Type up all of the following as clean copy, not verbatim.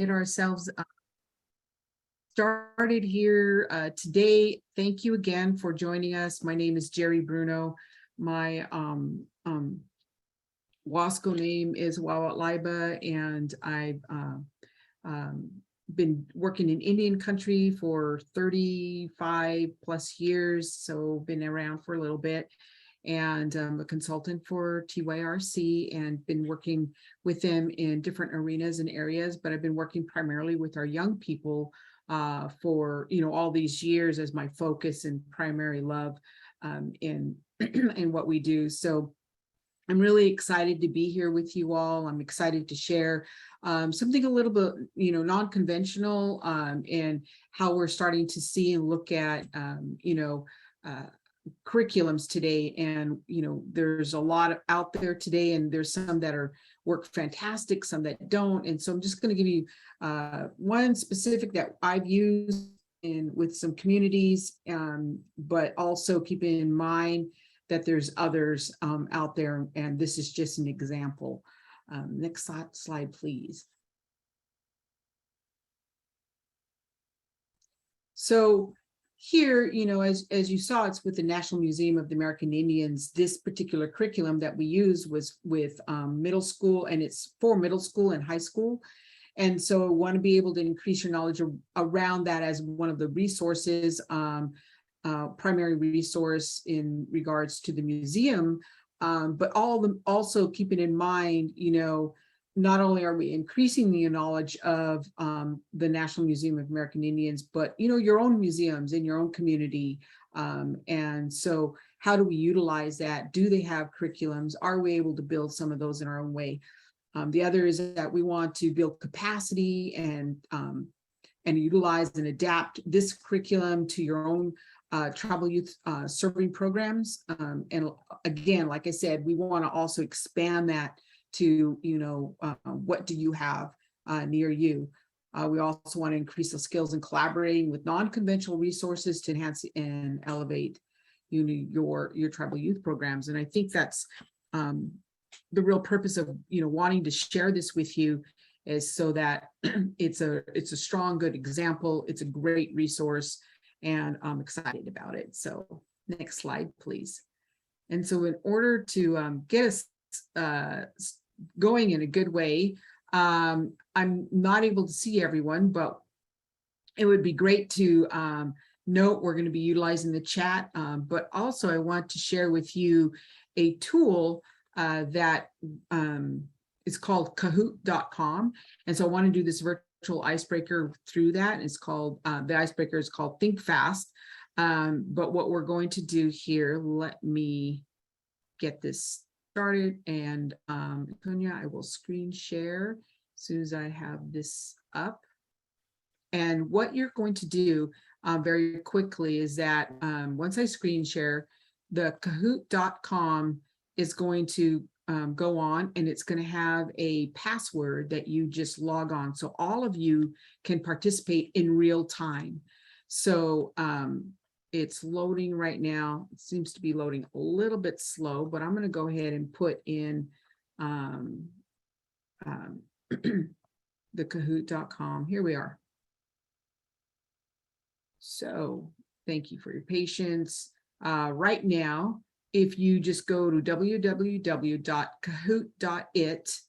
get ourselves started here today. Thank you again for joining us. My name is Jeri Brunoe. My Wasco name is Wawat Laiba, and I've been working in Indian country for 35 plus years, so been around for a little bit. And I'm a consultant for TYRC and been working with them in different arenas and areas, but I've been working primarily with our young people for all these years as my focus and primary love in what we do. So I'm really excited to be here with you all. I'm excited to share something a little bit, non-conventional and how we're starting to see and look at, curriculums today. And, there's a lot out there today, and there's some that work fantastic, some that don't. And so I'm just going to give you one specific that I've used with some communities, but also keeping in mind that there's others out there, and this is just an example. Next slide, please. So here, as you saw, it's with the National Museum of the American Indians. This particular curriculum that we use was with middle school, and it's for middle school and high school. And so I want to be able to increase your knowledge around that as one of the resources, primary resource in regards to the museum, but also keeping in mind, not only are we increasing the knowledge of the National Museum of American Indians, but your own museums in your own community. And so how do we utilize that? Do they have curriculums? Are we able to build some of those in our own way? The other is that we want to build capacity and utilize and adapt this curriculum to your own tribal youth serving programs. And again, like I said, we want to also expand that to, what do you have near you? We also want to increase the skills in collaborating with non-conventional resources to enhance and elevate your tribal youth programs. And I think that's the real purpose of wanting to share this with you, is so that it's a strong, good example. It's a great resource, and I'm excited about it. So next slide, please. And so in order to get us going in a good way, I'm not able to see everyone, but it would be great to note we're going to be utilizing the chat, but also I want to share with you a tool that is called Kahoot.com. And so I want to do this virtual icebreaker through that. It's called, the icebreaker is called Think Fast. But what we're going to do here, let me get this started. And Tonya, I will screen share as soon as I have this up. And what you're going to do very quickly is that once I screen share, the Kahoot.com is going to go on, and it's going to have a password that you just log on. So all of you can participate in real time. So it's loading right now. It seems to be loading a little bit slow, but I'm going to go ahead and put in the Kahoot.com. Here we are. So thank you for your patience. Right now, if you just go to www.kahoot.it,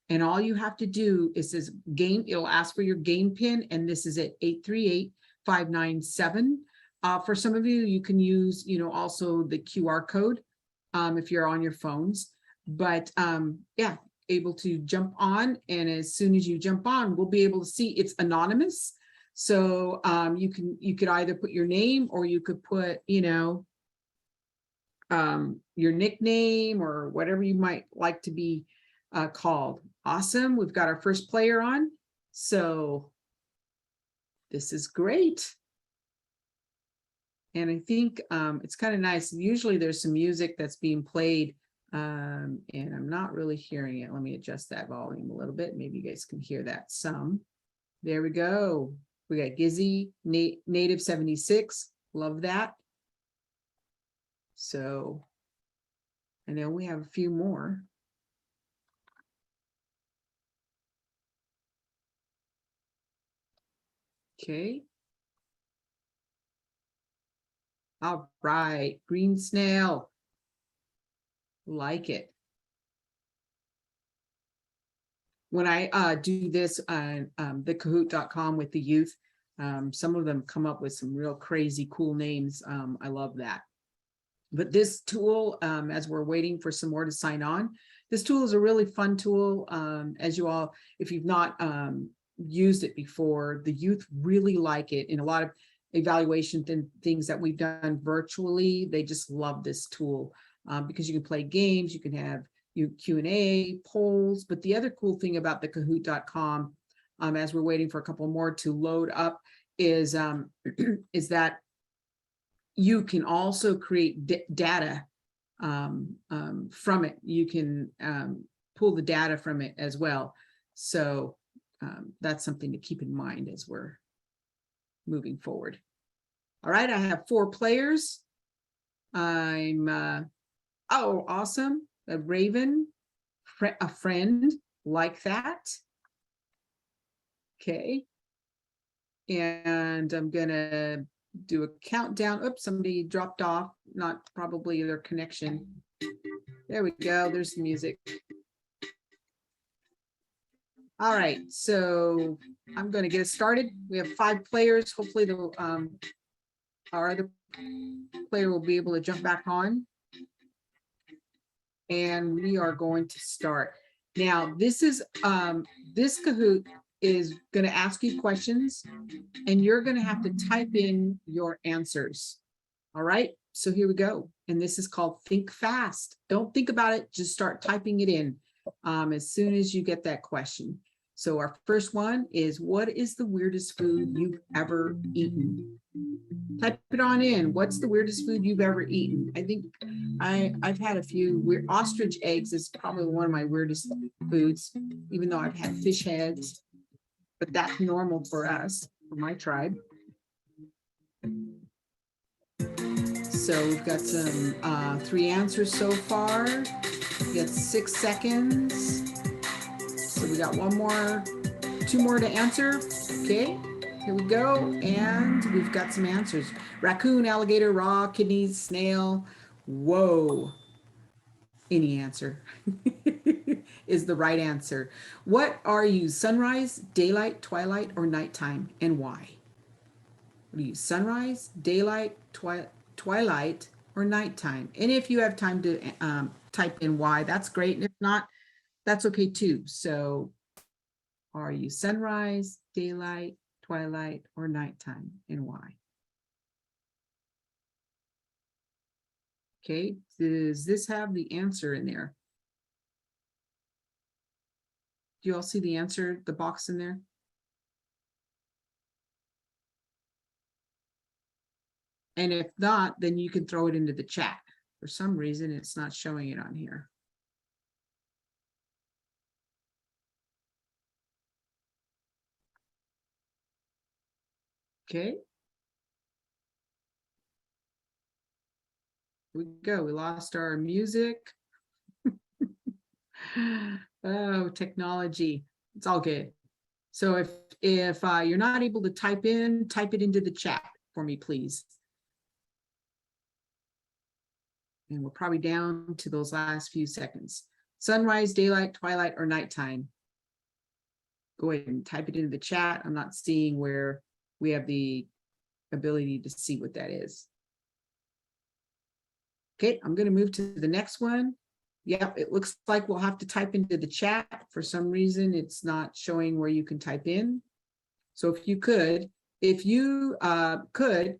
and all you have to do is this game, it'll ask for your game pin, and this is at 838-597. For some of you, you can use, also the QR code if you're on your phones. But yeah, able to jump on, and as soon as you jump on, we'll be able to see it's anonymous. So you could either put your name, or you could put, your nickname or whatever you might like to be called. Awesome. We've got our first player on. So this is great. And I think it's kind of nice. Usually there's some music that's being played and I'm not really hearing it. Let me adjust that volume a little bit. Maybe you guys can hear that some. There we go. We got Gizzy, Native 76. Love that. So I know we have a few more. Okay. All right, green snail. Like it. When I do this on the Kahoot.com with the youth, some of them come up with some real crazy cool names. I love that. But this tool, as we're waiting for some more to sign on, this tool is a really fun tool. As you all, if you've not used it before, the youth really like it. In a lot of evaluation things that we've done virtually, they just love this tool because you can play games, you can have Q&A, polls. But the other cool thing about the Kahoot.com, as we're waiting for a couple more to load up, is that you can also create data from it. You can pull the data from it as well. So that's something to keep in mind as we're moving forward. All right, I have 4 players. I'm, oh, awesome. A Raven, a friend, like that. Okay. And I'm gonna do a countdown. Oops, somebody dropped off, not probably their connection. There we go, there's the music. All right, so I'm going to get us started. We have 5 players. Hopefully the our other player will be able to jump back on. And we are going to start. Now, this is this Kahoot is going to ask you questions, and you're going to have to type in your answers. All right, so here we go. And this is called Think Fast. Don't think about it, just start typing it in as soon as you get that question. So our first one is, what is the weirdest food you've ever eaten? Type it on in. What's the weirdest food you've ever eaten? I think I've had a few weird. Ostrich eggs is probably one of my weirdest foods, even though I've had fish heads, but that's normal for us, for my tribe. So we've got some 3 answers so far. We got 6 seconds. So we got 2 more to answer. Okay, here we go. And we've got some answers. Raccoon, alligator, raw, kidneys, snail. Whoa. Any answer is the right answer. What are you, sunrise, daylight, twilight, or nighttime, and why? What are you, sunrise, daylight, twilight, or nighttime? And if you have time to type in why, that's great. And if not, that's okay too. So are you sunrise, daylight, twilight, or nighttime, and why? Okay, does this have the answer in there? Do you all see the answer, the box in there? And if not, then you can throw it into the chat. For some reason, it's not showing it on here. Okay. Here we go. We lost our music. Oh, technology. It's all good. So if you're not able to type it into the chat for me, please. And we're probably down to those last few seconds. Sunrise, daylight, twilight, or nighttime. Go ahead and type it into the chat. I'm not seeing where we have the ability to see what that is. Okay, I'm going to move to the next one. Yep, it looks like we'll have to type into the chat. For some reason, it's not showing where you can type in. So if you could,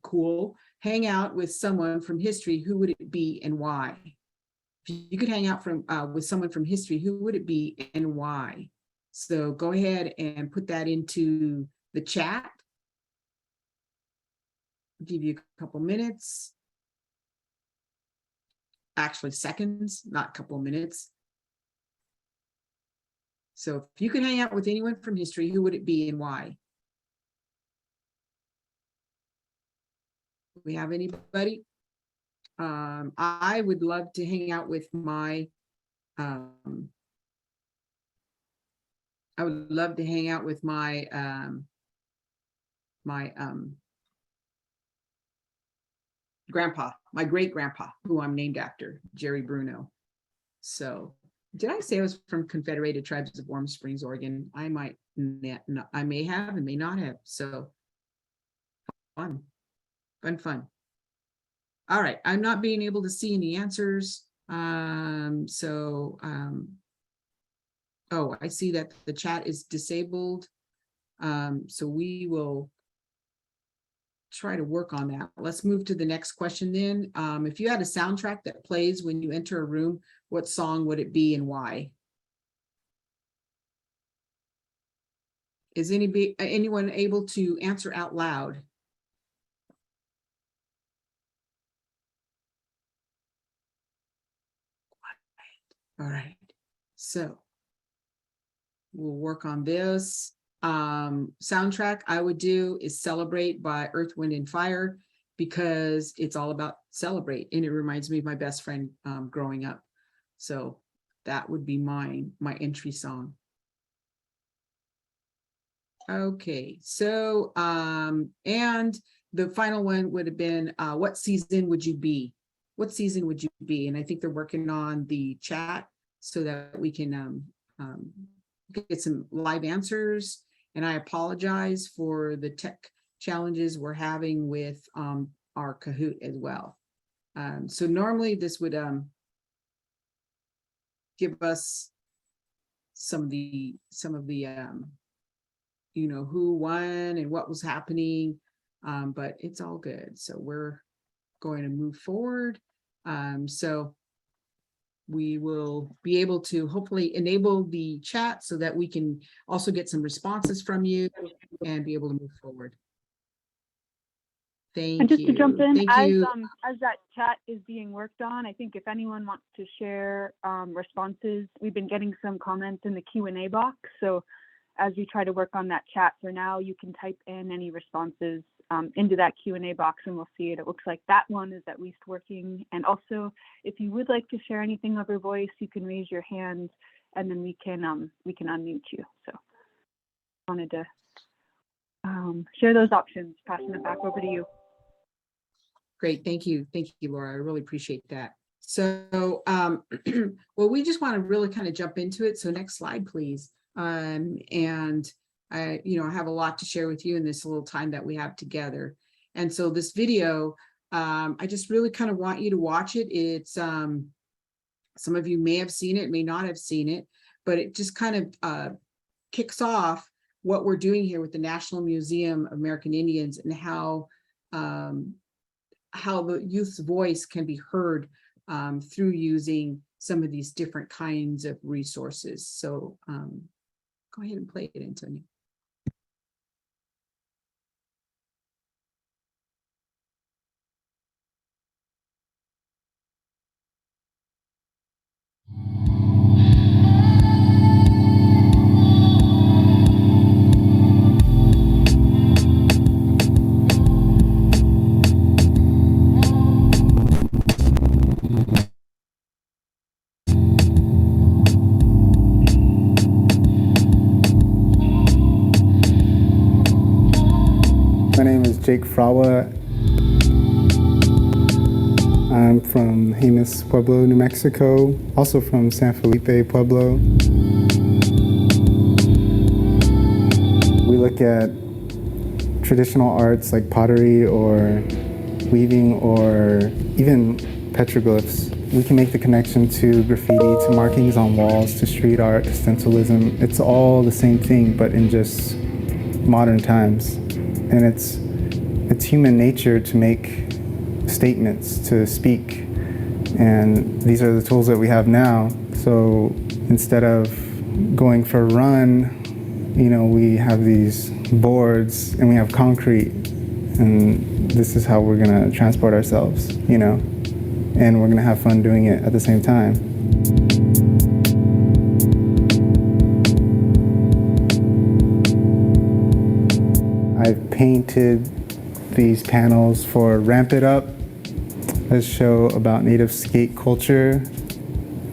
cool, hang out with someone from history, who would it be and why? If you could hang out with someone from history, who would it be and why? So go ahead and put that into the chat. I'll give you a couple minutes. Actually, seconds, not a couple of minutes. So if you could hang out with anyone from history, who would it be and why? Do we have anybody? I would love to hang out with my my grandpa, my great grandpa, who I'm named after, Jeri Brunoe. So did I say I was from Confederated Tribes of Warm Springs, Oregon? I might not, I may have and may not have. So fun. All right, I'm not being able to see any answers. Oh, I see that the chat is disabled. So we will try to work on that. Let's move to the next question then. If you had a soundtrack that plays when you enter a room, what song would it be and why? Is anyone able to answer out loud? All right, so we'll work on this. Soundtrack I would do is Celebrate by Earth, Wind, and Fire, because it's all about celebrate, and it reminds me of my best friend growing up. So that would be my entry song. Okay, so and the final one would have been what season would you be? What season would you be? And I think they're working on the chat so that we can get some live answers. And I apologize for the tech challenges we're having with our Kahoot as well. So normally this would give us some of the you know, who won and what was happening, but it's all good. So we're going to move forward. So we will be able to hopefully enable the chat so that we can also get some responses from you and be able to move forward. Thank you. And just to jump in, as that chat is being worked on, I think if anyone wants to share responses, we've been getting some comments in the Q&A box. So as we try to work on that chat for now, you can type in any responses into that Q&A box and we'll see it. It looks like that one is at least working. And also, if you would like to share anything of your voice, you can raise your hand and then we can unmute you. So I wanted to share those options, passing it back over to you. Great, thank you, Laura. I really appreciate that. So, well, we just want to really kind of jump into it. So next slide, please. And I, you know, I have a lot to share with you in this little time that we have together. And so this video, I just really kind of want you to watch it. It's some of you may have seen it, may not have seen it, but it just kind of kicks off what we're doing here with the National Museum of American Indians and how the youth's voice can be heard through using some of these different kinds of resources. So go ahead and play it, Antonio. My name is Jake Frawa. I'm from Jemez Pueblo, New Mexico, also from San Felipe Pueblo. We look at traditional arts like pottery or weaving or even petroglyphs. We can make the connection to graffiti, to markings on walls, to street art, to stencilism. It's all the same thing, but in just modern times. And it's human nature to make statements, to speak. And these are the tools that we have now. So instead of going for a run, you know, we have these boards and we have concrete. And this is how we're gonna transport ourselves, you know? And we're gonna have fun doing it at the same time. I've painted these panels for Ramp It Up, a show about Native skate culture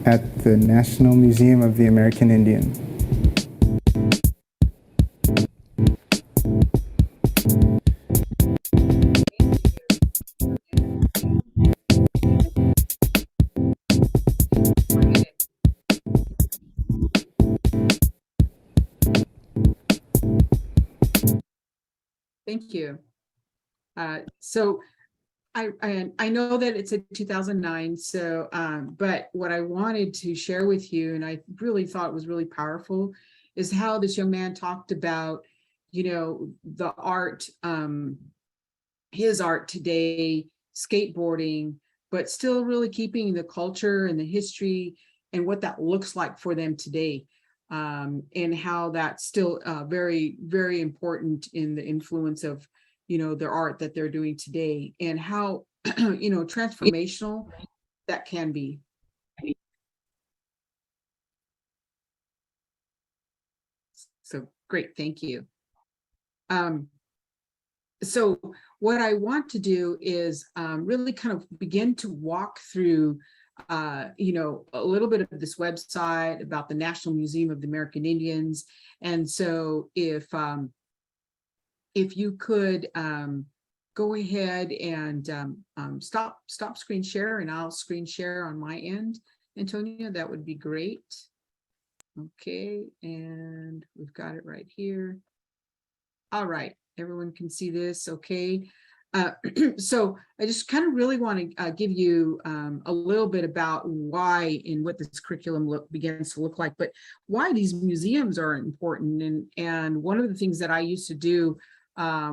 at the National Museum of the American Indian. Thank you. So I know that it's a 2009, so but what I wanted to share with you, and I really thought was really powerful, is how this young man talked about, the art, his art today, skateboarding, but still really keeping the culture and the history and what that looks like for them today. And how that's still very, very important in the influence of, their art that they're doing today, and how, transformational that can be. So great, thank you. So what I want to do is really kind of begin to walk through a little bit of this website about the National Museum of the American Indians. And so if you could go ahead and stop screen share, and I'll screen share on my end, Antonia, that would be great. Okay, and we've got it right here. All right, everyone can see this, okay? So I just kind of really want to give you a little bit about why and what this curriculum begins to look like, but why these museums are important. And one of the things that I used to do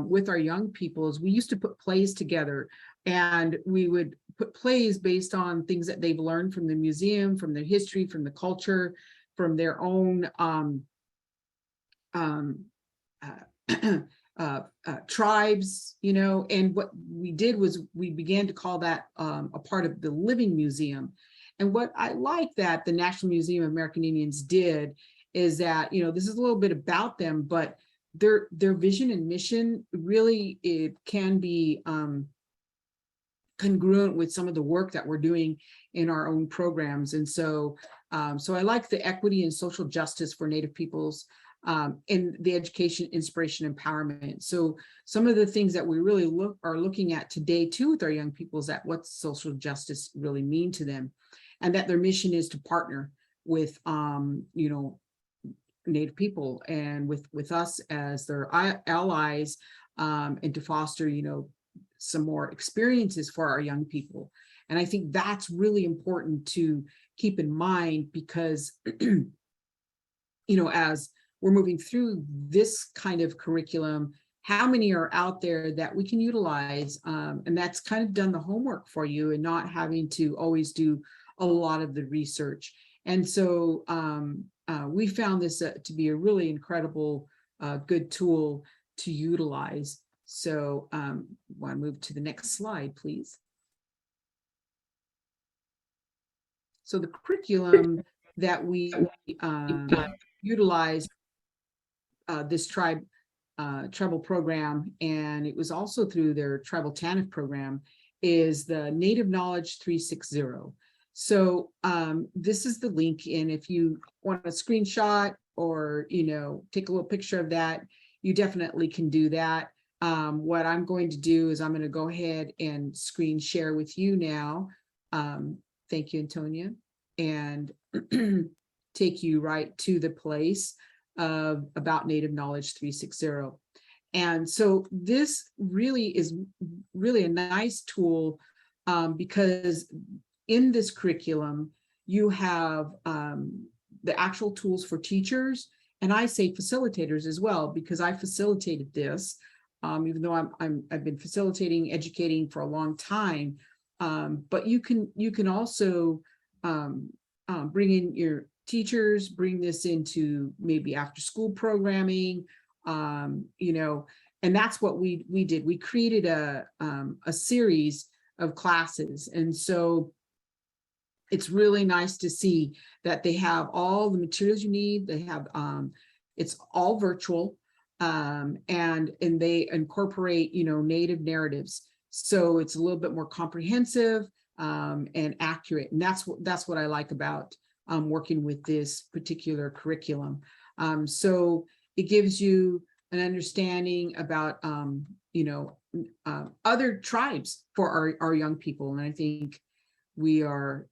with our young people is we used to put plays together, and we would put plays based on things that they've learned from the museum, from their history, from the culture, from their own tribes, and what we did was we began to call that a part of the living museum. And what I like that the National Museum of American Indians did is that, this is a little bit about them, but their vision and mission really, it can be congruent with some of the work that we're doing in our own programs. And so I like the equity and social justice for Native peoples in the education, inspiration, empowerment. So some of the things that we really are looking at today too with our young people is that what's social justice really mean to them, and that their mission is to partner with Native people and with us as their allies, and to foster some more experiences for our young people. And I think that's really important to keep in mind, because as we're moving through this kind of curriculum, how many are out there that we can utilize, and that's kind of done the homework for you and not having to always do a lot of the research. And so we found this to be a really incredible, good tool to utilize. So want to move to the next slide, please. So the curriculum that we utilize, this tribal program, and it was also through their tribal TANF program, is the Native Knowledge 360. So this is the link, and if you want a screenshot or take a little picture of that, you definitely can do that. What I'm going to do is I'm going to go ahead and screen share with you now. Thank you, Antonia, and take you right to the place of about Native Knowledge 360. And so this really is really a nice tool, because in this curriculum, you have the actual tools for teachers, and I say facilitators as well, because I facilitated this, even though I've been facilitating, educating for a long time. But you can also bring in your teachers, bring this into maybe after school programming, and that's what we did. We created a series of classes, and so it's really nice to see that they have all the materials you need. They have it's all virtual, and they incorporate Native narratives, so it's a little bit more comprehensive and accurate. And that's what I like about working with this particular curriculum. So it gives you an understanding about other tribes for our young people, and I think we are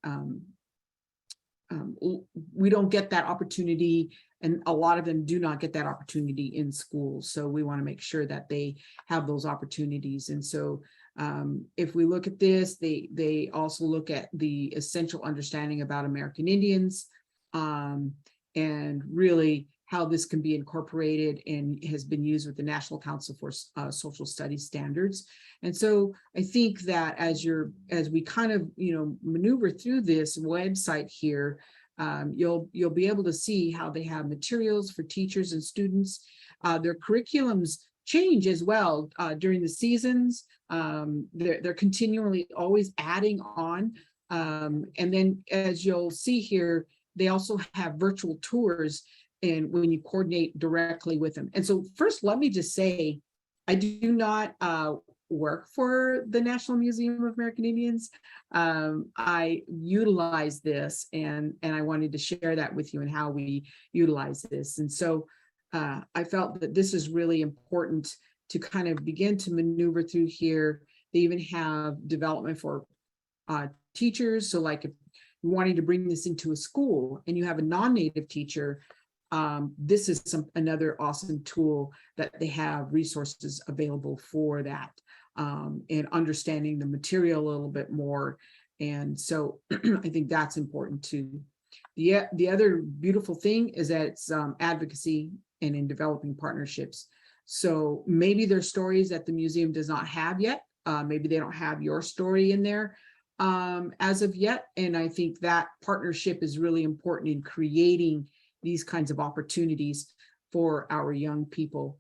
we don't get that opportunity and a lot of them do not get that opportunity in school. So we want to make sure that they have those opportunities. And so if we look at this, they also look at the essential understanding about American Indians, and really how this can be incorporated and has been used with the National Council for Social Studies Standards. And so I think that as we kind of, maneuver through this website here, you'll be able to see how they have materials for teachers and students. Their curriculums change as well during the seasons. They're continually always adding on. And then as you'll see here, they also have virtual tours, and when you coordinate directly with them. And so first, let me just say, I do not work for the National Museum of American Indians. I utilize this, and I wanted to share that with you and how we utilize this. And so I felt that this is really important to kind of begin to maneuver through here. They even have development for teachers. So like if you're wanting to bring this into a school and you have a non-native teacher, this is another awesome tool that they have resources available for that, and understanding the material a little bit more. And so I think that's important too. The other beautiful thing is that it's advocacy and in developing partnerships. So maybe there's stories that the museum does not have yet. Maybe they don't have your story in there as of yet. And I think that partnership is really important in creating these kinds of opportunities for our young people.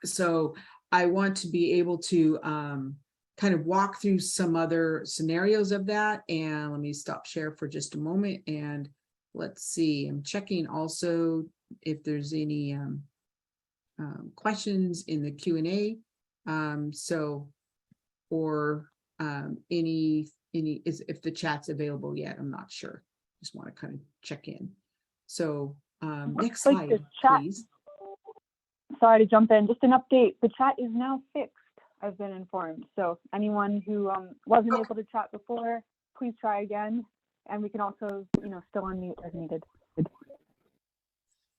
So I want to be able to kind of walk through some other scenarios of that. And let me stop share for just a moment. And let's see, I'm checking also if there's any questions in the Q&A. Or if the chat's available yet, I'm not sure. Just want to kind of check in. So next slide, please. Sorry to jump in, just an update. The chat is now fixed, I've been informed. So anyone who wasn't able to chat before, please try again. And we can also, still unmute as needed.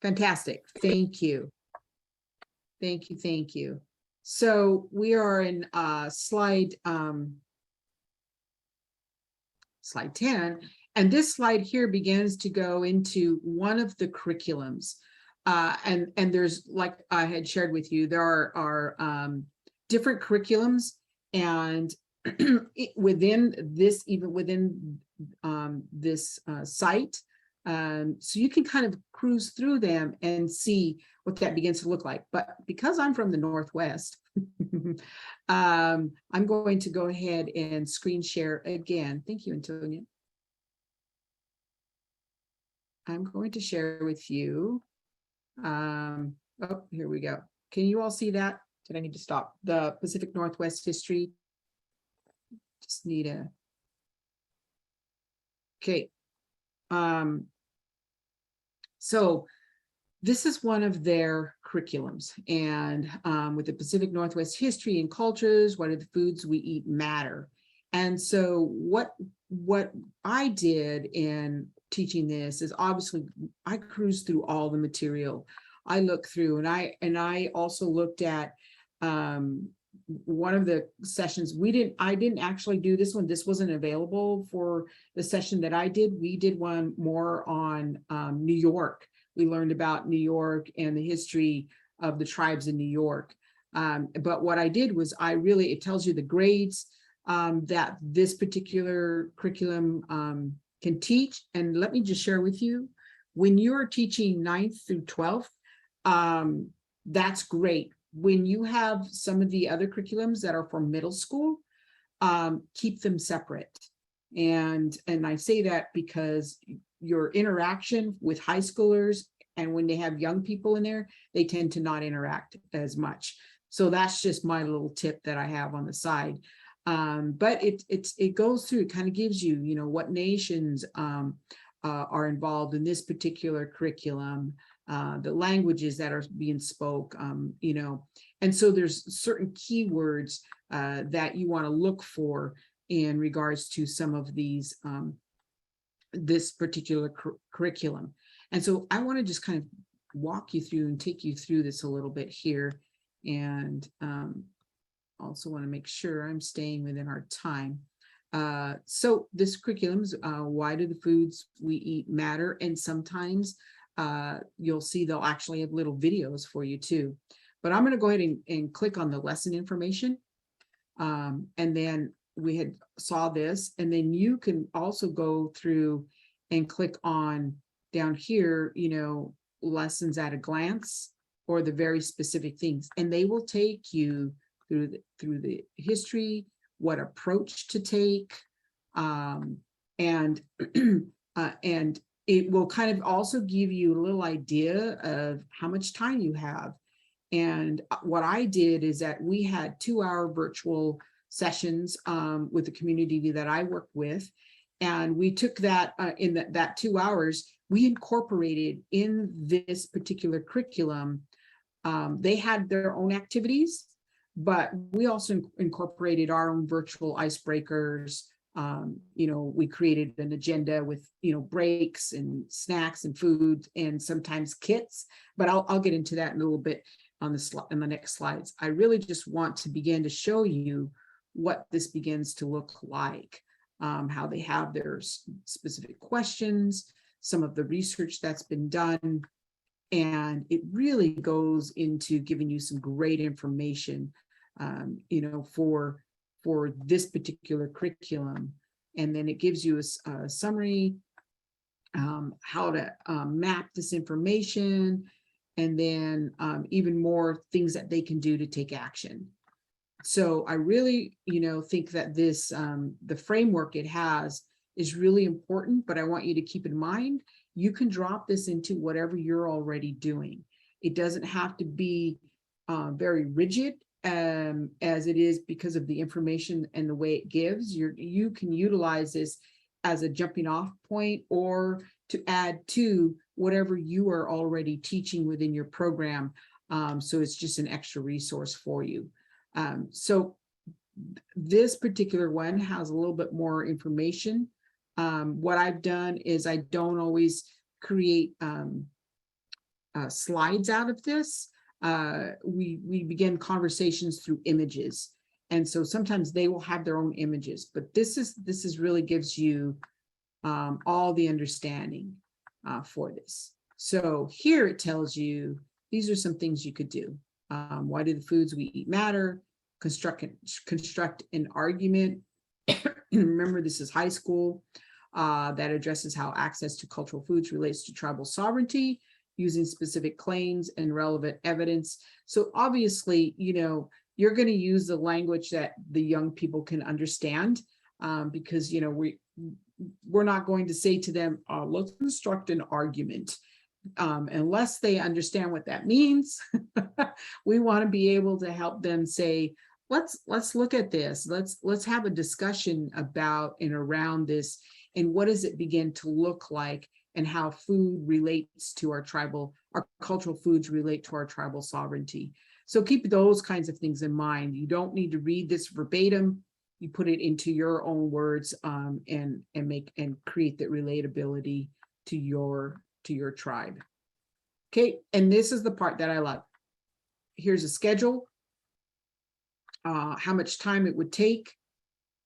Fantastic, thank you. Thank you. So we are in slide 10, and this slide here begins to go into one of the curriculums. And there's, like I had shared with you, there are different curriculums, and within this, even within this site, so you can kind of cruise through them and see what that begins to look like. But because I'm from the Northwest, I'm going to go ahead and screen share again. Thank you, Antonia. I'm going to share with you. Oh, here we go. Can you all see that? Did I need to stop? The Pacific Northwest history. Just need a. Okay. So this is one of their curriculums, and with the Pacific Northwest history and cultures, what are the foods we eat matter? And so what I did in teaching this is, obviously I cruised through all the material. I looked through, and I also looked at one of the sessions. I didn't actually do this one. This wasn't available for the session that I did. We did one more on New York. We learned about New York and the history of the tribes in New York. But what I did was it tells you the grades that this particular curriculum can teach. And let me just share with you, when you're teaching 9th through 12th, that's great. When you have some of the other curriculums that are for middle school, keep them separate. And I say that because your interaction with high schoolers, and when they have young people in there, they tend to not interact as much. So that's just my little tip that I have on the side. But it goes through, it kind of gives you, what nations are involved in this particular curriculum, the languages that are being spoke, and so there's certain keywords that you want to look for in regards to some of these, this particular curriculum. And so I want to just kind of walk you through and take you through this a little bit here. And also want to make sure I'm staying within our time. So this curriculum's why do the foods we eat matter? And sometimes you'll see they'll actually have little videos for you too. But I'm going to go ahead and click on the lesson information. And then we had saw this, and then you can also go through and click on down here, you know, lessons at a glance, or the very specific things, and they will take you through the history, what approach to take, and and it will kind of also give you a little idea of how much time you have. And what I did is that we had 2-hour virtual sessions with the community that I work with. And we took that in that 2 hours, we incorporated in this particular curriculum. They had their own activities, but we also incorporated our own virtual icebreakers. You know, we created an agenda with, you know, breaks and snacks and food and sometimes kits, but I'll get into that in a little bit on the next slides. I really just want to begin to show you what this begins to look like, how they have their specific questions, some of the research that's been done, and it really goes into giving you some great information, you know, for this particular curriculum. And then it gives you a summary, how to map this information, and then even more things that they can do to take action. So I really, you know, think that this, the framework it has is really important, but I want you to keep in mind, you can drop this into whatever you're already doing. It doesn't have to be very rigid as it is because of the information and the way it gives. You can utilize this as a jumping off point or to add to whatever you are already teaching within your program. So it's just an extra resource for you. So this particular one has a little bit more information. What I've done is I don't always create slides out of this. We begin conversations through images. And so sometimes they will have their own images, but this is really gives you all the understanding for this. So here it tells you, these are some things you could do. Why do the foods we eat matter? Construct an argument. Remember, this is high school. That addresses how access to cultural foods relates to tribal sovereignty, using specific claims and relevant evidence. So obviously, you know, you're going to use the language that the young people can understand, because, you know, we're not going to say to them, let's construct an argument. Unless they understand what that means. We want to be able to help them say, let's look at this. Let's have a discussion about and around this, and what does it begin to look like, and how food relates to our cultural foods relate to our tribal sovereignty. So keep those kinds of things in mind. You don't need to read this verbatim. You put it into your own words, and create that relatability to your tribe. Okay, and this is the part that I love. Here's a schedule, how much time it would take.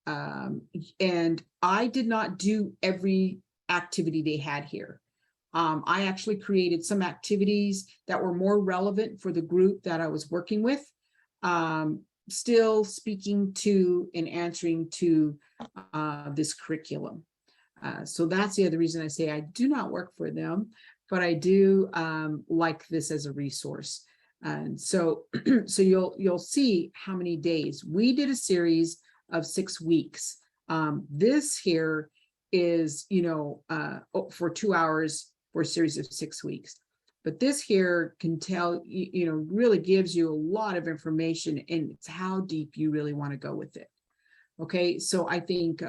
And I did not do every activity they had here. I actually created some activities that were more relevant for the group that I was working with, still speaking to and answering to this curriculum. So that's the other reason I say I do not work for them, but I do like this as a resource. And so, so you'll see how many days. We did a series of 6 weeks. This here is, you know, for 2 hours for a series of 6 weeks. But this here can tell, you know, really gives you a lot of information, and it's how deep you really want to go with it. Okay, so I think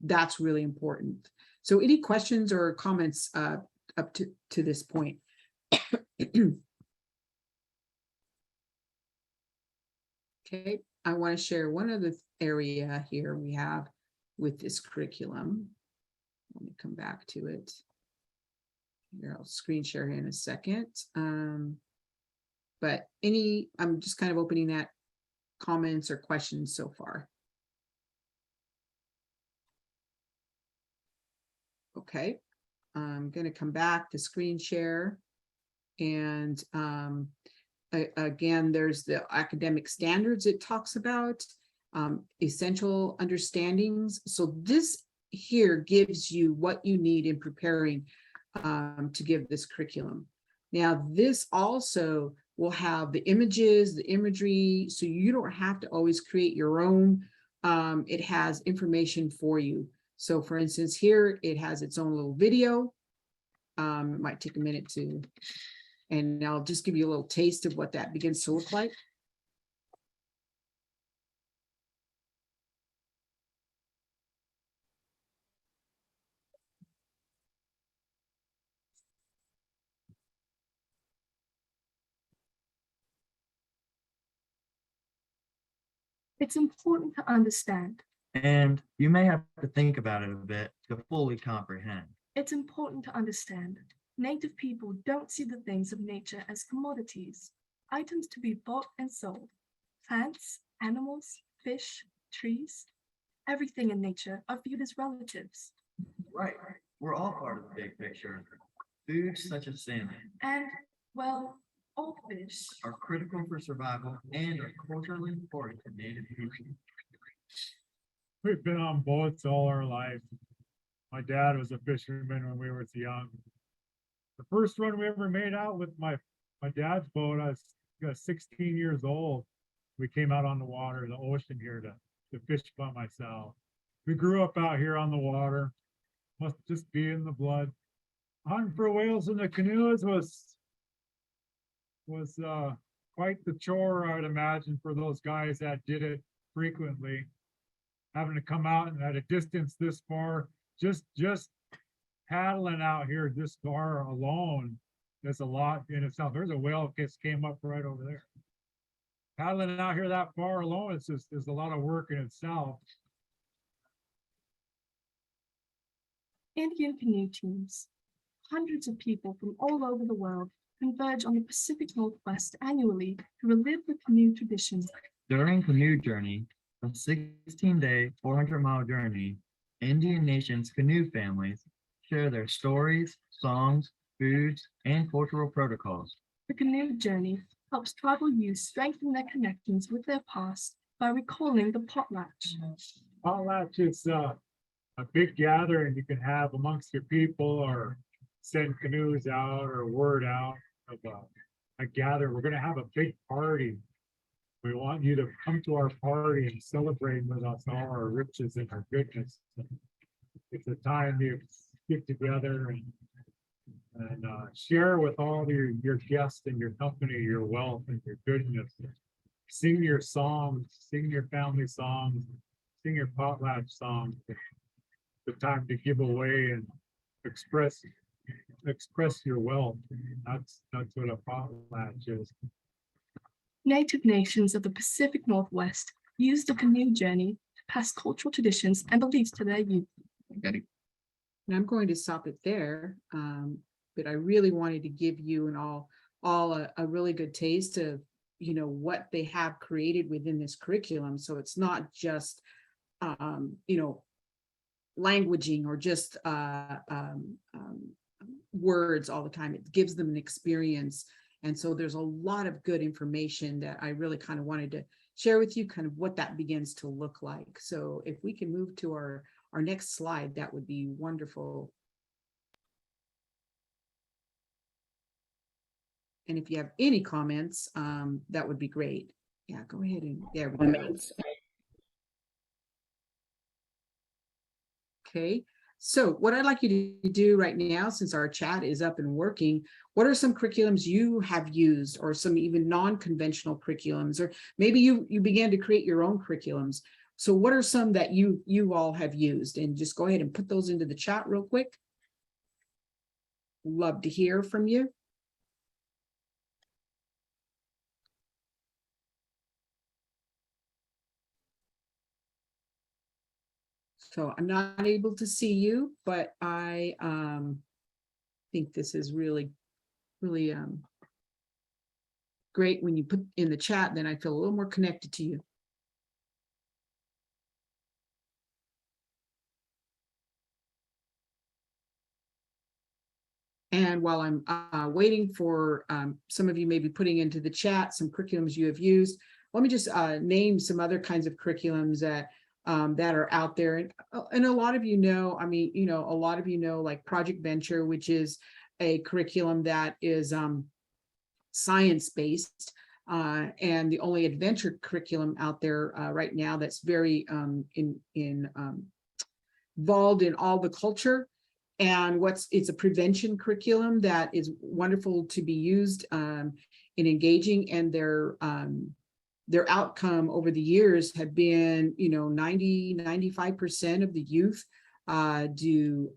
that's really important. So any questions or comments up to this point? Okay, I want to share one other area here we have with this curriculum. Let me come back to it. Here, I'll screen share in a second. But I'm just kind of opening that comments or questions so far. Okay, I'm going to come back to screen share. And again, there's the academic standards it talks about, essential understandings. So this here gives you what you need in preparing to give this curriculum. Now, this also will have the images, the imagery, so you don't have to always create your own. It has information for you. So for instance, here it has its own little video. It might take a minute to, and I'll just give you a little taste of what that begins to look like. It's important to understand. And you may have to think about it a bit to fully comprehend. It's important to understand. Native people don't see the things of nature as commodities, items to be bought and sold. Plants, animals, fish, trees, everything in nature are viewed as relatives. Right. We're all part of the big picture. Foods such as salmon And, well, all fish. are critical for survival and are culturally important to native people. We've been on boats all our life. My dad was a fisherman when we were young. The first run we ever made out with my dad's boat, I was 16 years old. We came out on the water, the ocean here to fish by myself. We grew up out here on the water. Must just be in the blood. Hunting for whales in the canoes was quite the chore, I'd imagine, for those guys that did it frequently. Having to come out and at a distance this far, just paddling out here this far alone is a lot in itself. There's a whale just came up right over there. Paddling out here that far alone, it's a lot of work in itself. Indian canoe teams. Hundreds of people from all over the world converge on the Pacific Northwest annually to relive the canoe tradition. During Canoe Journey, a 16-day, 400-mile journey, Indian Nations canoe families share their stories, songs, foods, and cultural protocols. The canoe journey helps tribal youth strengthen their connections with their past by recalling the potlatch. Potlatch is a big gathering you can have amongst your people, or send canoes out or word out of a gather. We're going to have a big party. We want you to come to our party and celebrate with us all our riches and our goodness. It's a time you get together and share with all your guests and your company, your wealth and your goodness. Sing your songs, sing your family songs, sing your potlatch songs. The time to give away and express your wealth. That's what a potlatch is. Native nations of the Pacific Northwest use the canoe journey to pass cultural traditions and beliefs to their youth. And I'm going to stop it there, but I really wanted to give you and all a really good taste of, you know, what they have created within this curriculum. So it's not just, you know, languaging or just words all the time. It gives them an experience. And so there's a lot of good information that I really kind of wanted to share with you, kind of what that begins to look like. So if we can move to our next slide, that would be wonderful. And if you have any comments, that would be great. Yeah, go ahead and there we go. Okay, so what I'd like you to do right now, since our chat is up and working, what are some curriculums you have used, or some even non-conventional curriculums, or maybe you began to create your own curriculums. So what are some that you all have used? And just go ahead and put those into the chat real quick. Love to hear from you. So I'm not able to see you, but I think this is really, really great. When you put in the chat, then I feel a little more connected to you. And while I'm waiting for some of you maybe putting into the chat some curriculums you have used, let me just name some other kinds of curriculums that are out there. And a lot of you know, I mean, you know, a lot of you know, like Project Venture, which is a curriculum that is science-based, and the only adventure curriculum out there right now that's very involved in all the culture. And it's a prevention curriculum that is wonderful to be used in engaging, and their outcome over the years have been, you know, 95% of the youth do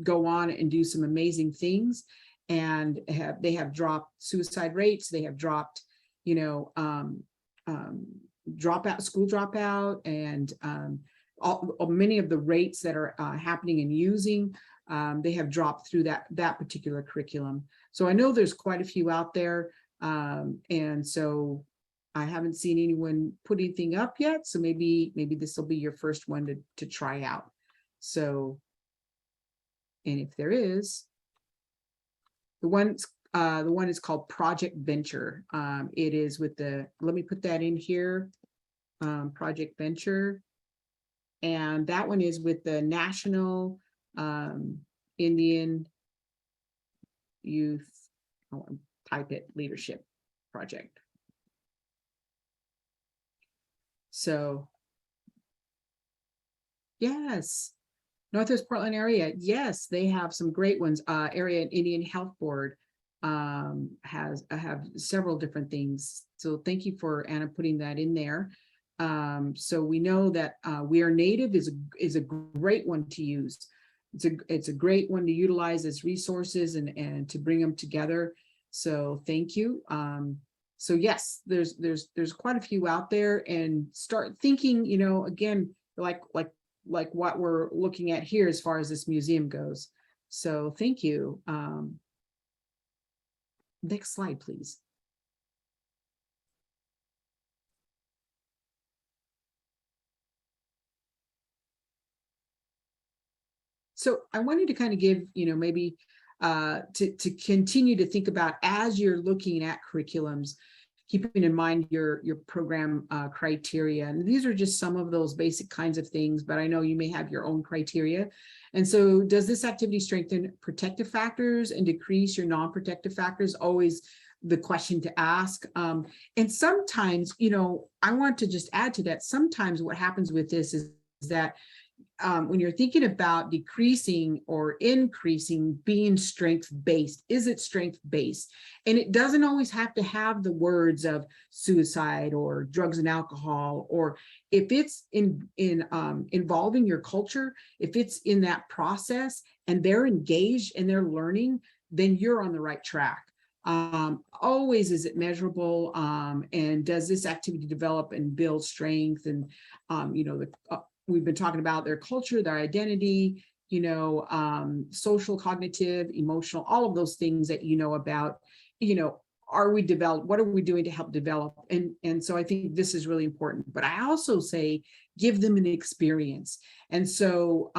go on and do some amazing things, and they have dropped suicide rates. They have dropped, you know, school dropout, and many of the rates that are happening and using, they have dropped through that particular curriculum. So I know there's quite a few out there, and so I haven't seen anyone put anything up yet. So maybe this will be your first one to try out. So, and if there is, the one is called Project Venture. It is with let me put that in here, Project Venture. And that one is with the National Indian Youth, type it, Leadership Project. So, yes, Northwest Portland area, yes, they have some great ones. Area Indian Health Board have several different things. So thank you for Anna putting that in there. So we know that We Are Native is a great one to use. It's a great one to utilize as resources and to bring them together. So thank you. So yes, there's quite a few out there, and start thinking, you know, again, like what we're looking at here as far as this museum goes. So thank you. Next slide, please. So I wanted to kind of give, you know, maybe to continue to think about, as you're looking at curriculums, keeping in mind your program criteria. And these are just some of those basic kinds of things, but I know you may have your own criteria. And so, does this activity strengthen protective factors and decrease your non-protective factors? Always the question to ask. And sometimes, you know, I want to just add to that, sometimes what happens with this is that when you're thinking about decreasing or increasing, being strength-based, is it strength-based? And it doesn't always have to have the words of suicide or drugs and alcohol, or if it's involving your culture, if it's in that process and they're engaged and they're learning, then you're on the right track. Always, is it measurable? And does this activity develop and build strength? And, you know, we've been talking about their culture, their identity, you know, social, cognitive, emotional, all of those things that you know about, you know, what are we doing to help develop? And so I think this is really important. But I also say, give them an experience. And so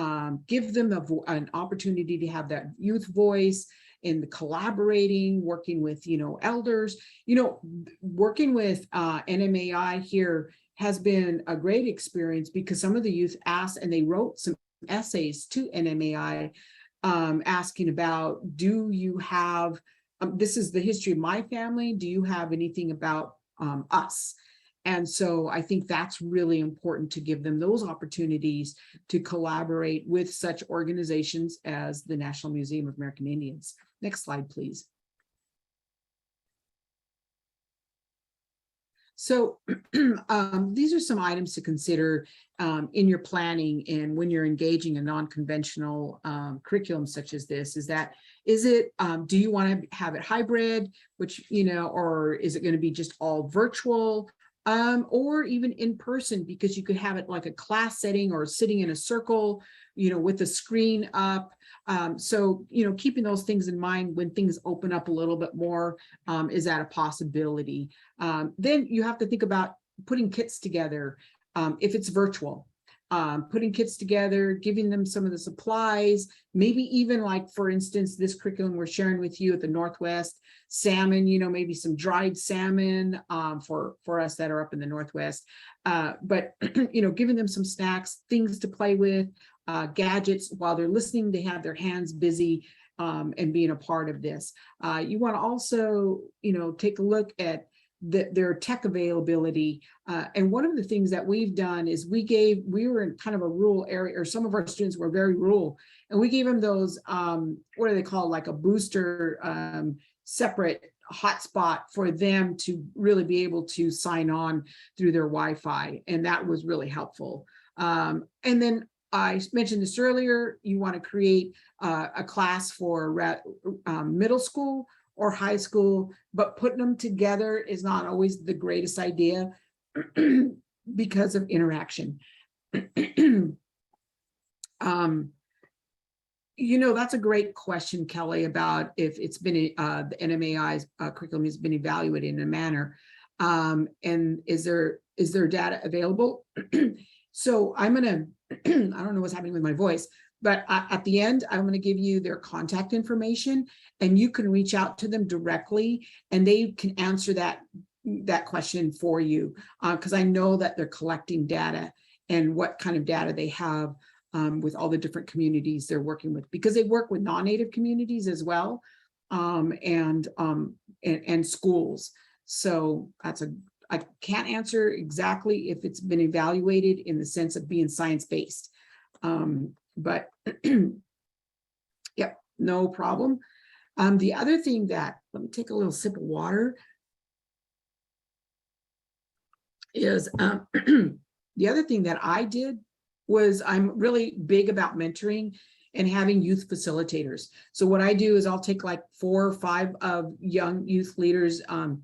give them an opportunity to have that youth voice in the collaborating, working with, you know, elders, you know, working with NMAI here has been a great experience, because some of the youth asked, and they wrote some essays to NMAI asking about, do you have, this is the history of my family, do you have anything about us? And so I think that's really important, to give them those opportunities to collaborate with such organizations as the National Museum of American Indians. Next slide, please. So these are some items to consider in your planning, and when you're engaging a non-conventional curriculum such as this. Do you want to have it hybrid, which, you know, or is it going to be just all virtual? or even in person, because you could have it like a class setting or sitting in a circle, with the screen up. So, keeping those things in mind when things open up a little bit more, is that a possibility? Then you have to think about putting kits together, if it's virtual. Putting kits together, giving them some of the supplies, maybe even like, for instance, this curriculum we're sharing with you at the Northwest, salmon, maybe some dried salmon, for us that are up in the Northwest. But, giving them some snacks, things to play with, gadgets while they're listening, they have their hands busy, and being a part of this. You want to also, take a look at their tech availability. And one of the things that we've done is we were in kind of a rural area, or some of our students were very rural, and we gave them those, what do they call, like a booster, separate hotspot for them to really be able to sign on through their Wi-Fi. And that was really helpful. And then I mentioned this earlier, you want to create a class for middle school or high school, but putting them together is not always the greatest idea because of interaction. That's a great question, Kelly, about if it's been the NMAI's curriculum has been evaluated in a manner, and is there data available? So I'm gonna, I don't know what's happening with my voice, but at the end, I'm going to give you their contact information, and you can reach out to them directly, and they can answer that question for you, because I know that they're collecting data and what kind of data they have, with all the different communities they're working with, because they work with non-native communities as well, and schools. So I can't answer exactly if it's been evaluated in the sense of being science-based. But yep, no problem. The other thing that, let me take a little sip of water, is the other thing that I did was, I'm really big about mentoring and having youth facilitators. So what I do is I'll take like 4 or 5 of young youth leaders, and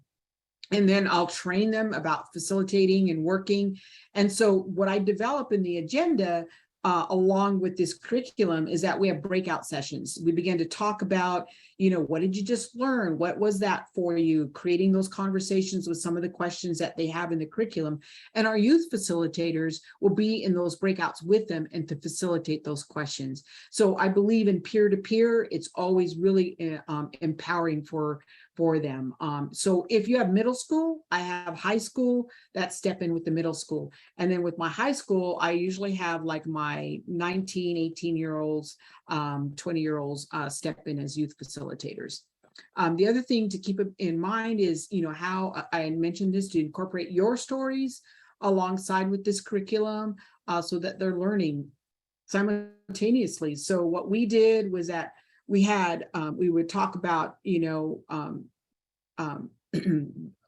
then I'll train them about facilitating and working. And so what I develop in the agenda, along with this curriculum, is that we have breakout sessions. We begin to talk about, what did you just learn? What was that for you? Creating those conversations with some of the questions that they have in the curriculum. And our youth facilitators will be in those breakouts with them and to facilitate those questions. So I believe in peer-to-peer, it's always really empowering for them. So if you have middle school, I have high school that step in with the middle school. And then with my high school, I usually have like my 19, 18-year-olds, 20-year-olds step in as youth facilitators. The other thing to keep in mind is, how I mentioned this, to incorporate your stories alongside with this curriculum, so that they're learning simultaneously. So what we did was that we would talk about,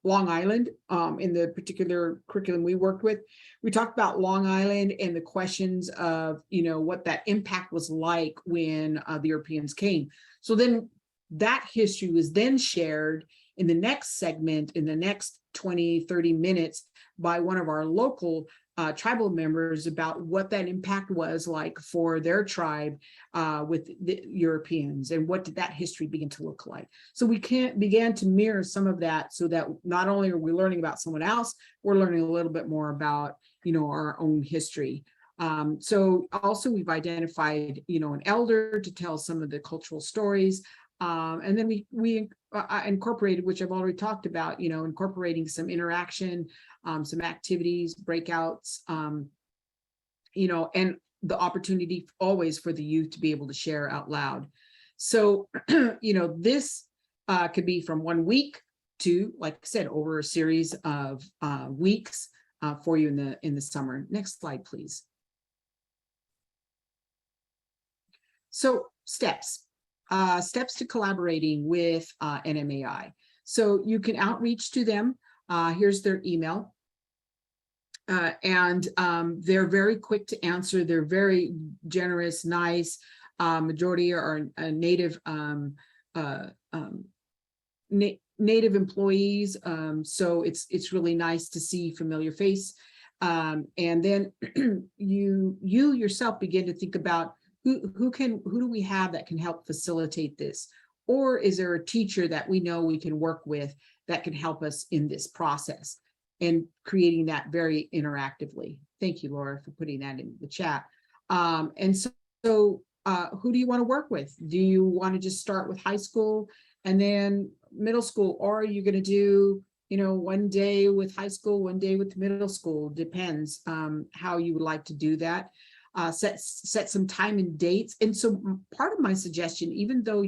Long Island, in the particular curriculum we worked with. We talked about Long Island and the questions of, what that impact was like when the Europeans came. So then that history was then shared in the next segment, in the next 20, 30 minutes, by one of our local tribal members about what that impact was like for their tribe with the Europeans, and what did that history begin to look like. So we began to mirror some of that, so that not only are we learning about someone else, we're learning a little bit more about, our own history. So also we've identified, an elder to tell some of the cultural stories. And then we incorporated, which I've already talked about, incorporating some interaction, some activities, breakouts, and the opportunity always for the youth to be able to share out loud. So, this could be from 1 week to, like I said, over a series of weeks for you in the summer. Next slide, please. So steps to collaborating with NMAI. So you can outreach to them. Here's their email. And they're very quick to answer. They're very generous, nice. Majority are native Native employees. So it's really nice to see familiar face. And then you yourself begin to think about who do we have that can help facilitate this? Or is there a teacher that we know we can work with that can help us in this process and creating that very interactively? Thank you, Laura, for putting that in the chat. And so who do you want to work with? Do you want to just start with high school and then middle school, or are you going to do, you know, one day with high school, one day with middle school? Depends how you would like to do that. Set some time and dates. And so part of my suggestion, even though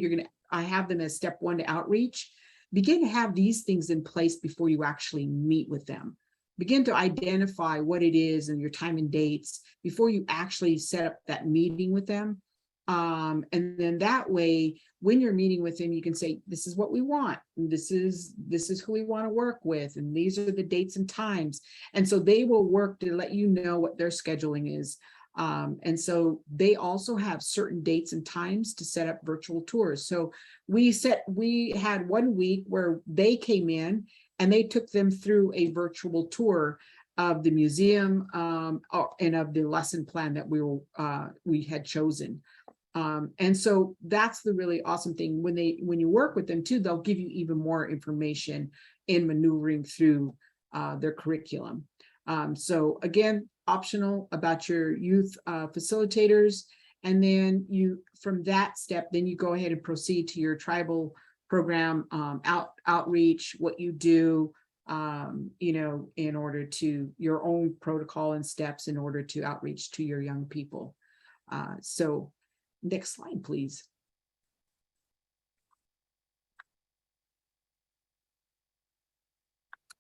I have them as step one to outreach, begin to have these things in place before you actually meet with them. Begin to identify what it is and your time and dates before you actually set up that meeting with them. And then that way, when you're meeting with them, you can say, this is what we want. This is who we want to work with. And these are the dates and times. And so they will work to let you know what their scheduling is. And so they also have certain dates and times to set up virtual tours. So we had 1 week where they came in and they took them through a virtual tour of the museum and of the lesson plan that we had chosen. And so that's the really awesome thing. When you work with them too, they'll give you even more information in maneuvering through their curriculum. So again, optional about your youth facilitators. And then from that step, then you go ahead and proceed to your tribal program outreach, what you do, you know, in order to your own protocol and steps in order to outreach to your young people. So next slide, please.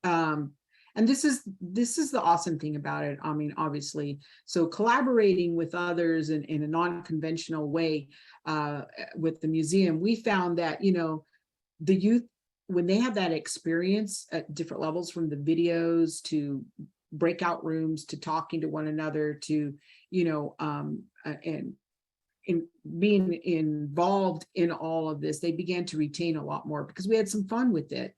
And this is the awesome thing about it. I mean, obviously, so collaborating with others in a non-conventional way with the museum, we found that, you know, the youth, when they have that experience at different levels, from the videos to breakout rooms to talking to one another to, you know, and in being involved in all of this, they began to retain a lot more because we had some fun with it.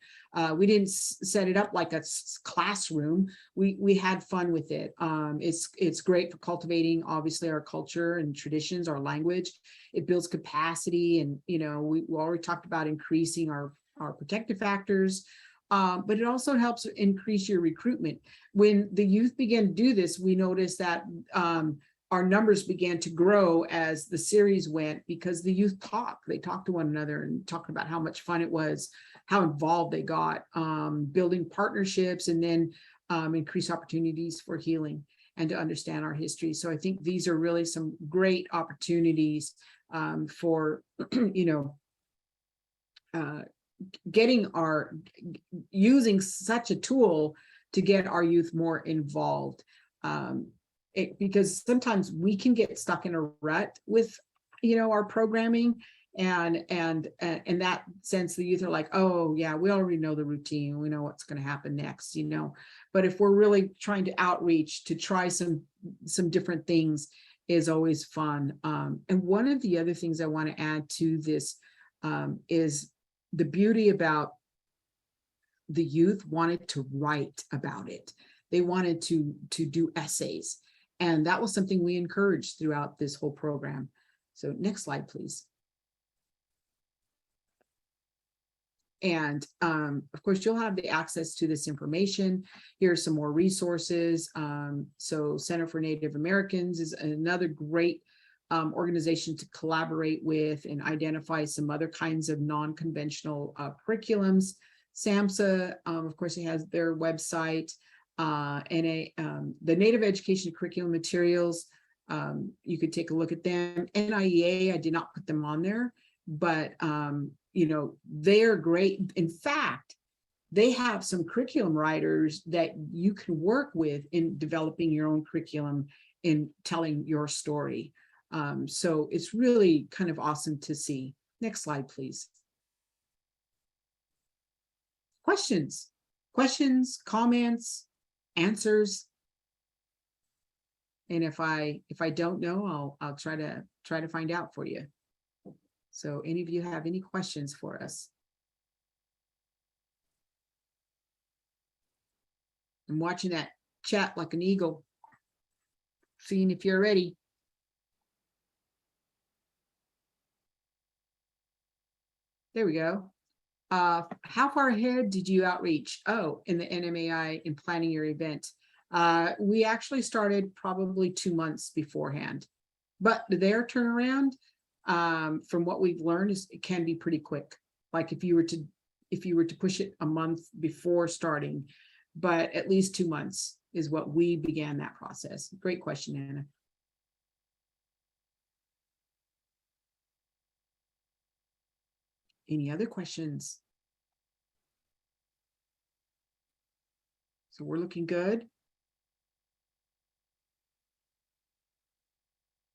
We didn't set it up like a classroom. We had fun with it. It's great for cultivating, obviously, our culture and traditions, our language. It builds capacity, and you know, we already talked about increasing our protective factors. But it also helps increase your recruitment. When the youth began to do this, we noticed that our numbers began to grow as the series went, because the youth they talked to one another and talked about how much fun it was, how involved they got, building partnerships, and then increase opportunities for healing and to understand our history. So I think these are really some great opportunities for, you know, using such a tool to get our youth more involved. Because sometimes we can get stuck in a rut with, you know, our programming, and in that sense, the youth are like, oh yeah, we already know the routine, we know what's going to happen next, you know. But if we're really trying to outreach, to try some different things is always fun. And one of the other things I want to add to this is the beauty about the youth wanted to write about it. They wanted to do essays. And that was something we encouraged throughout this whole program. So next slide, please. And of course, you'll have the access to this information. Here's some more resources. So Center for Native Americans is another great organization to collaborate with and identify some other kinds of non-conventional curriculums. SAMHSA, of course, it has their website. The Native Education Curriculum Materials, you could take a look at them. NIEA, I did not put them on there, but you know, they're great. In fact, they have some curriculum writers that you can work with in developing your own curriculum, in telling your story. So it's really kind of awesome to see. Next slide, please. Questions, comments, answers. And if I don't know, I'll try to find out for you. So any of you have any questions for us? I'm watching that chat like an eagle, seeing if you're ready. There we go. How far ahead did you outreach? Oh, in the NMAI in planning your event. We actually started probably 2 months beforehand, but their turnaround, from what we've learned, is it can be pretty quick. Like if you were to push it a month before starting, but at least 2 months is what we began that process. Great question, Anna. Any other questions? So we're looking good.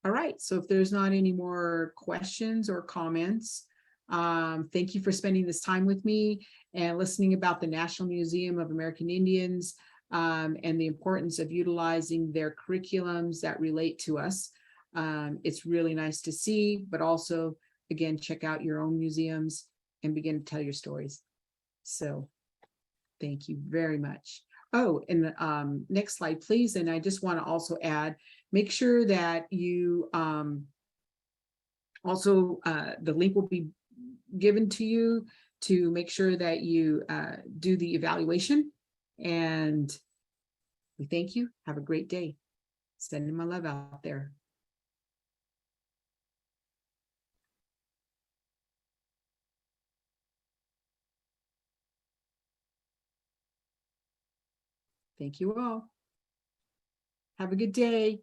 All right, so if there's not any more questions or comments, thank you for spending this time with me and listening about the National Museum of American Indians, and the importance of utilizing their curriculums that relate to us. It's really nice to see, but also, again, check out your own museums and begin to tell your stories. So thank you very much. Oh, and the next slide, please. And I just want to also add, make sure that you also, the link will be given to you to make sure that you do the evaluation. And we thank you. Have a great day. Sending my love out there. Thank you all. Have a good day.